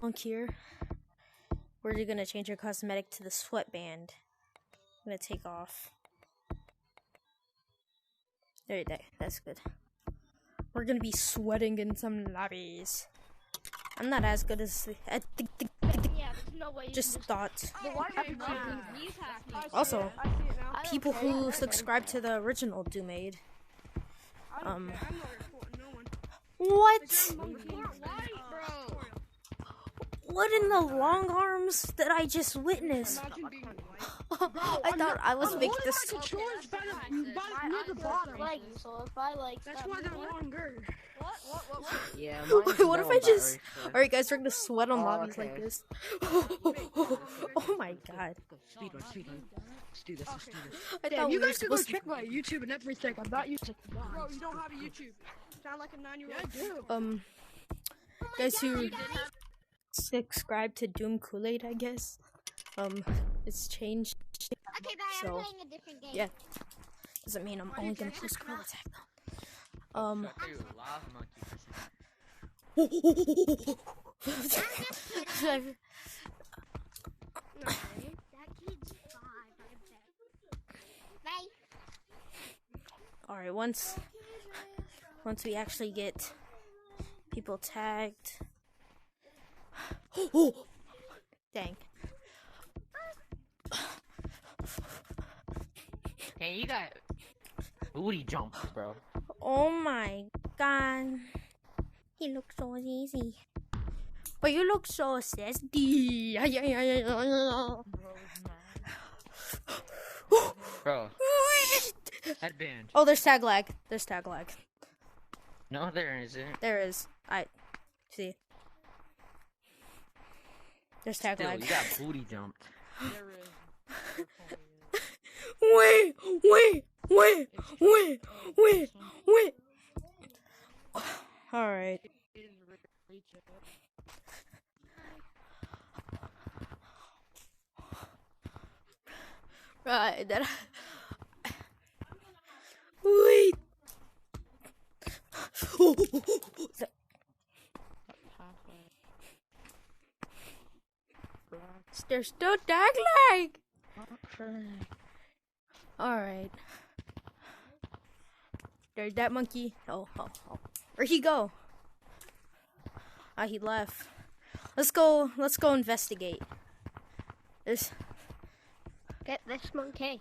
Monk here. We're gonna change our cosmetic to the sweatband. I'm gonna take off. That's good. We're gonna be sweating in some lobbies. I'm not as good as just thought. Also, people who subscribe to the original Doomade. What? What in the long arms did I just witness? I thought I was making this. That's why they're longer. Yeah. What if I just? Alright, guys, we're gonna sweat on lobbies like this. Oh my god. Speed run. Let's do this. I Damn, thought you we were guys could go supposed to. check my YouTube and everything. I'm not using it. Bro, you don't have a YouTube. Sound like a 9-year-old. Yeah, I do. Guys who subscribe to Doom Kool-Aid, I guess. It's changed. Okay, bye. So, I'm playing a different game. Yeah. Doesn't mean I'm only gonna post Scroll Attack though. Alright, once we actually get people tagged. Dang. Hey, you got booty jumps, bro. Oh my god. He looks so easy. But you look so sassy. Bro. Headband. Oh, there's tag lag. No, there isn't. There is. I see. There's tag Still, lag. you got booty jumped. Wait. Alright. Right, that. Wait. There's still tag lag. Alright. There's that monkey. Oh. Where'd he go? Ah, he left. Let's go investigate. Get this monkey.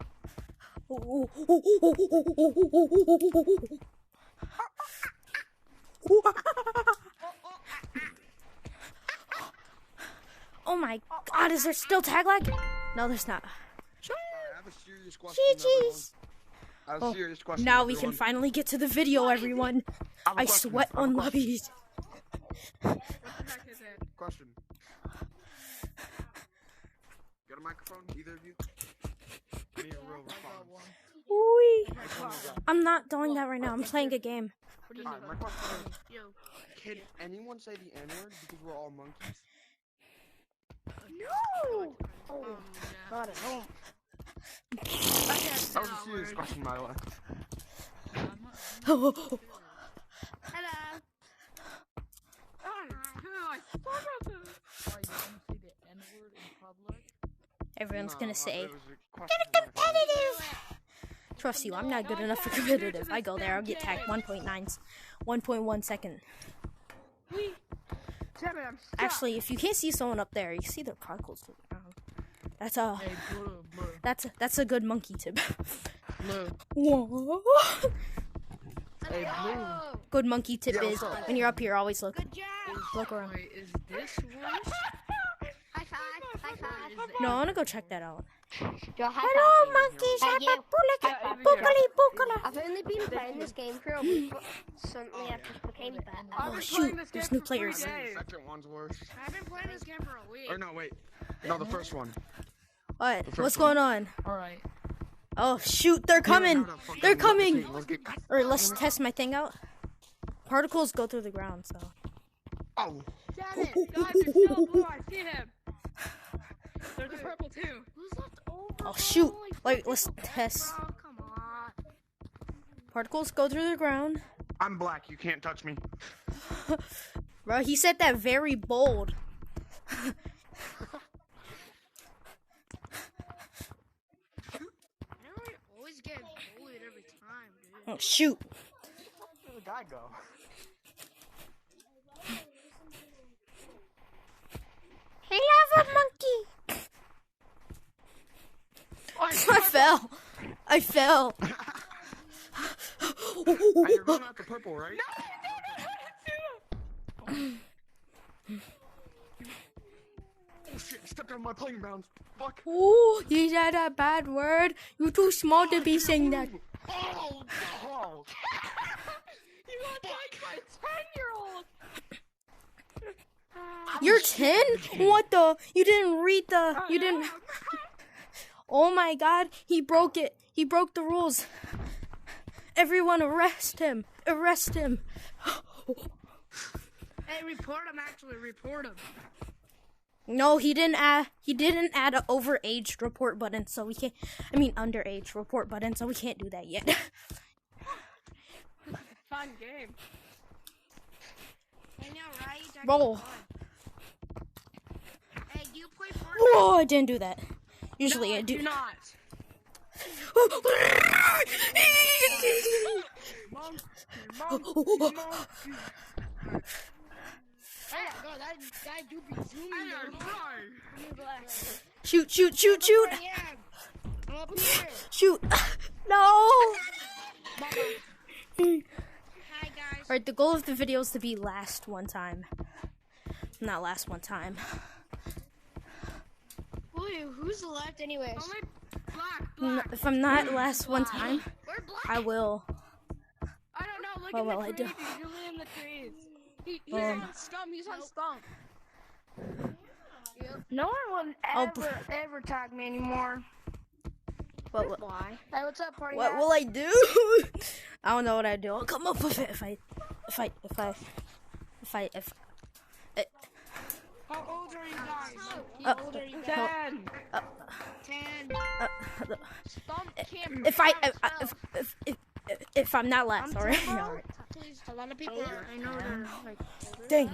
Oh my god, is there still tag lag? No, there's not. I have a serious question. GG's. I have a serious question. Now we can finally get to the video, everyone. I sweat on lobbies. Question. Got a microphone, either of you? I need a real response. I'm not doing that right now. I'm playing a game. Alright, my question is, can anyone say the N-word because we're all monkeys? No! Oh, Not at all. That was a serious question, by the way. hello. Everyone's gonna say, That was a question. competitive! Trust you, I'm not good enough for competitive. I go there, I'll get tagged 1.1 second. Actually, if you can't see someone up there, you see their particles to the ground. That's a good monkey tip. Blue. Hey, Blue. Good monkey tip Yeah, is what's up? when you're up here, always look. Good job. Look around. Wait, is this worse? High five. No, I wanna go check that out. Hello, monkeys. Hey, I've only been playing this game for a week, but suddenly I've just became better. Oh shoot, there's new players. The second one's worse. I've been playing this game for a week. Or no, wait. No, the first one. What? first What's one. going on? Alright. Oh shoot, they're coming! They're coming! Let's get... Alright, let's test my thing out. Particles go through the ground, so. Oh. Damn it! Guys, there's still blue. I see him. There's a purple too. Oh shoot! Like, let's test. Bro, come on. Particles go through the ground. I'm black. You can't touch me. Bro, he said that very bold. Always get bullied every time, dude. Oh, shoot. Where did the guy go? Hey, lava monkey. I fell. I fell. You're going out the purple, right? Oh shit, stepped on my playing grounds. Fuck. Ooh, he said a bad word. You're too small to be saying that. Oh, oh. You got touched by a 10-year-old. You're 10? What the? You didn't read the. You didn't. Oh my god, he broke it. He broke the rules. Everyone arrest him. Arrest him. Hey, report him. Actually, report him. No, he didn't add an overage report button, so we can't. I mean, underage report button, so we can't do that yet. Fun game. I know, right? That's Roll. fun. Hey, do you play Fortnite? Whoa, I didn't do that. Usually No, I do. not. Hey, God, that do be zooming though. Shoot, shoot, shoot, shoot. I am. I'm up here. Shoot. No. Hi, guys. Alright, the goal of the video is to be last one time. Not last one time. Wait, who's left anyways? Only black. If I'm not last one time, We're black. I will. I don't know. Look What in will the I trees. do? He's usually in the trees. He's on stump. He's on stump. No one will Oh, ever tag me anymore. What Why? Hey, what's up, party? will I do? I don't know what I do. I'll come up with it if I. How old are you guys? Uh, How old are you uh, guys? uh, 10. Stump camp. If I'm not last, alright. Alright. A lot of people. I know they're like. Dang.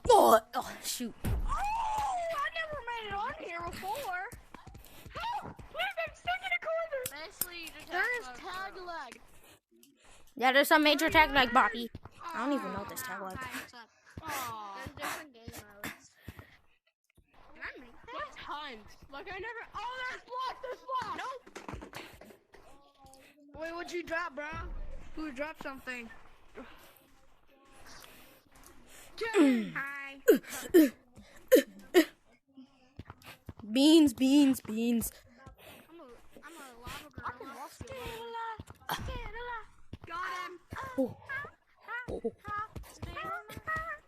Oh, shoot. Oh, I never made it on here before. How? Please, I'm stuck in a corner. There is tag lag. Yeah, there's some major tag lag, Bobby. I don't even know this tag lag. There's different game modes. Can I make that? What tons? Like I never. Oh, there's block. There's block. Nope. Wait, what'd you drop, bro? Who dropped something? Hi. Beans. I'm a lava girl. I can walk Got him.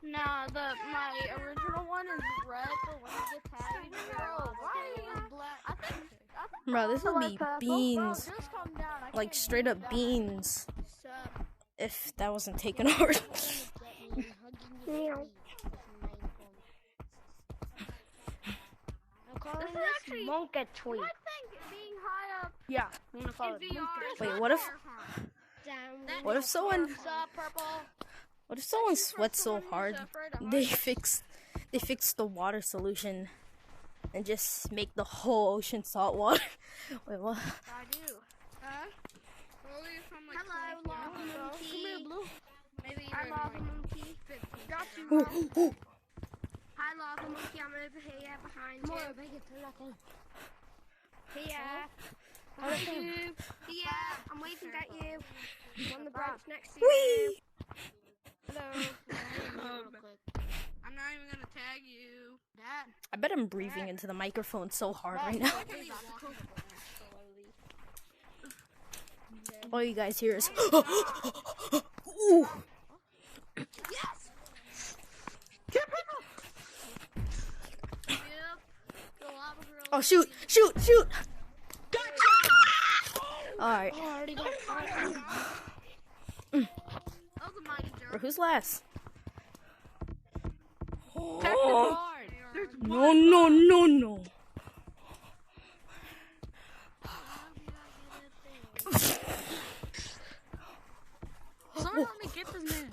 Nah, my original one is red, but when you get tagged, why are you black? I think Bro, this would be beans. just come down. I Like can't straight do up that. beans. Sup? If that wasn't taken over. I'm calling This is this actually- Monke tweet. I think being high up Yeah, I'm gonna call in it VR Monke. is Wait, not what if- fair, huh? What if someone Sup, purple? What if someone sweats so hard they fix the water solution and just make the whole ocean salt water? Wait, what? I do. Huh? Probably from like Hello, lava monkey. Come here, Blue. Maybe Hi, even lava like monkey. 15. Got you, Ooh, Mom. ooh, ooh. Hi, lava monkey. I'm over here behind you. Here. Yeah, I'm waving at you. I'm on the branch next to you. Whee! Hello. I'm not even gonna tag you. Dad. I bet I'm breathing into the microphone so hard right now. All you guys hear is ooh. Yes. Oh shoot, shoot, shoot. Alright. That was a mighty Bro, jerk. who's last? Technical hard. No, no, no, no. Someone help me get this man.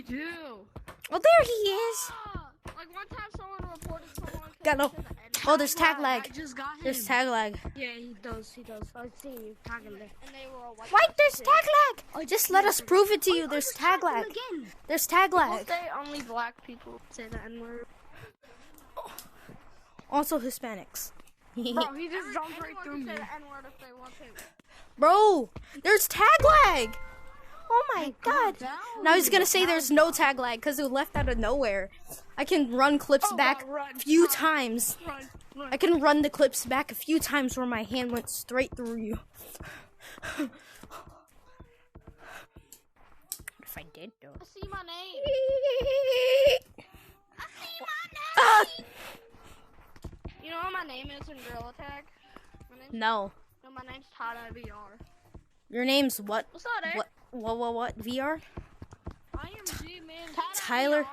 do. Oh, there he is. Like one time someone reported someone. Got no. Oh, there's tag I lag. just got him. There's tag lag. Yeah, he does. I've seen you tagging him. And they were all white. Right, there's tag lag. Just let us prove it to you. There's tag lag. Again. There's tag Won't lag. they only black people say the N-word? Also Hispanics. Bro, he just jumped right through me. Say the N-word if they want to. Bro, there's tag lag. Oh my god. Now he's gonna say there's no tag lag because it left out of nowhere. I can run clips back a few times. Run. I can run the clips back a few times where my hand went straight through you. If I did though. I see my name. You know what my name is in Gorilla Tag? No. No, my name's Todd VR. Your name's what? What's up, Eric? What? VR? I am G-Man. Tyler?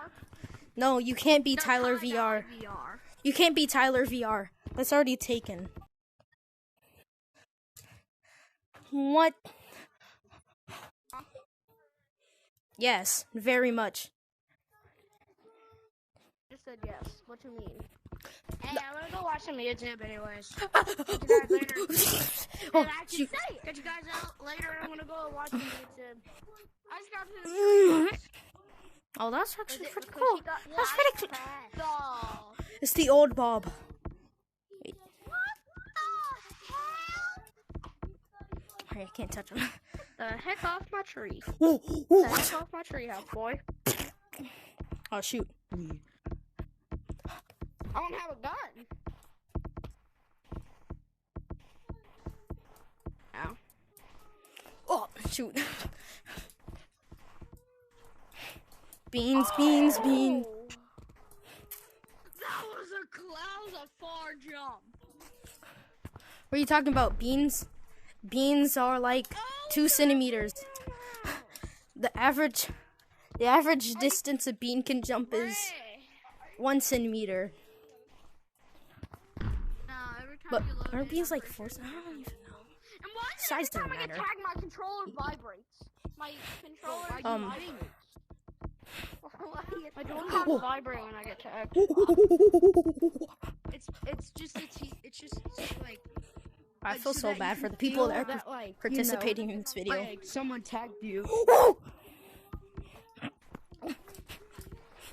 No, you can't be Tyler VR. You can't be Tyler VR. That's already taken. What? Yes, very much. Just said yes. What you mean? Hey, I'm gonna go watch some YouTube anyways. Catch you guys later. Oh, Catch you shoot. guys out later. I'm gonna go watch some YouTube. I just got to the Oh, that's actually pretty because cool. he got That's pretty cool. Oh. It's the old Bob. Wait. Alright, I can't touch him. The heck off my tree. Ooh, The ooh. heck off my tree house, boy. Oh, shoot. I don't have a gun. Ow. Oh, shoot. Beans. That was a far jump. What are you talking about? Beans? Beans are like 2 centimeters. The average distance a bean can jump is 1 centimeter. But aren't beans like 4? I don't even know. And why is it Size every time doesn't I get matter. tagged, my controller vibrates? My controller vibrates. I don't have vibrate when I get tagged. It's just like I feel so that bad you for the can people feel that are that, like, participating in this video. like someone tagged you.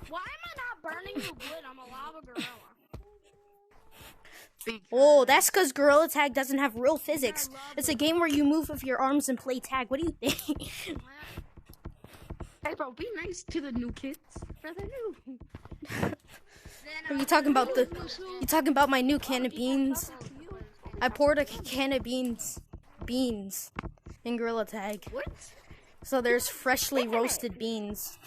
Why am I not burning the wood? I'm a lava gorilla. Oh, that's because Gorilla Tag doesn't have real physics. It's a game where you move with your arms and play tag. What do you think? Hey, bro, be nice to the new kids. They're new. Are you talking about you talking about my new can of beans? I poured a can of beans in Gorilla Tag. What? So there's freshly roasted beans.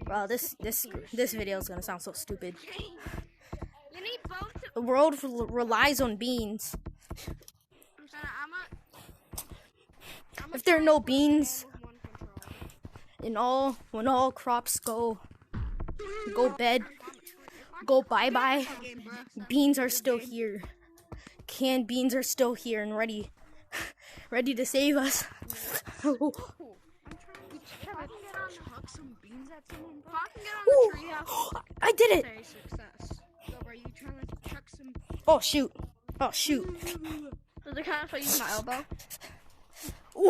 Wow, this video is gonna sound so stupid. You need both to The world relies on beans. If there are no beans, when all crops go bye bye, beans are still here. Canned beans are still here and ready to save us. Chuck some beans at someone, bro. I can get on the treehouse. I did it! Say success. Yo, bro, you trying to chuck some? Oh shoot! Does it count if I use my elbow? I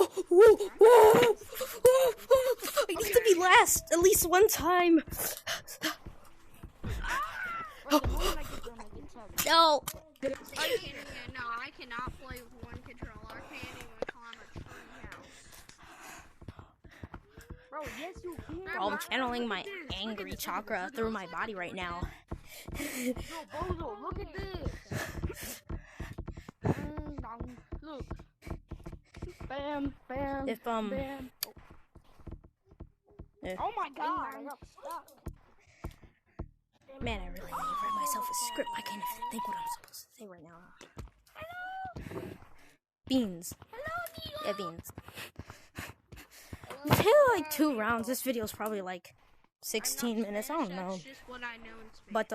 need to be last at least one time. No. No, I cannot play with one controller. I can't even climb a treehouse. Bro, yes you can. Bro, I'm channeling my angry chakra through my body right now. Yo, Bozo, look at this. Look. Bam, bam, If bam. Oh my god, I got stuck. Man, I really need to write myself a script. I can't even think what I'm supposed to say right now. Beans. Yeah, beans. We've hit like 2 rounds. This video is probably like 16 minutes. I don't know. That's just what I know in Spanish. But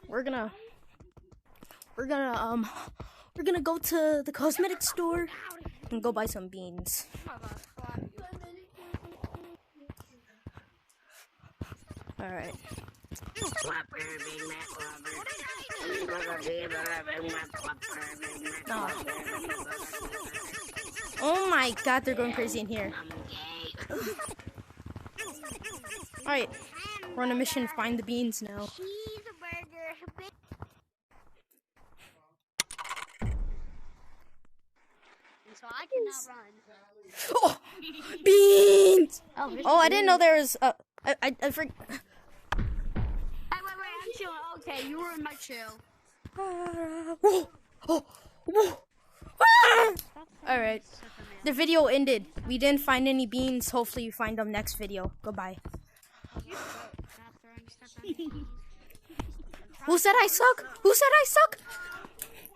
we're gonna go to the cosmetic store and go buy some beans. Alright. Oh my god, they're going crazy in here. Alright, we're on a mission, find the beans now. So I cannot run. Oh, beans! Oh, Oh, I didn't know there was. I forgot. Hey, wait, I'm chilling. Okay, you were in my chill. Alright. The video ended. We didn't find any beans. Hopefully, you find them next video. Goodbye. Who said I suck? Who said I suck?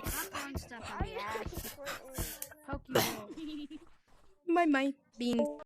Stop throwing stuff on the ass. Pokemon. My beans.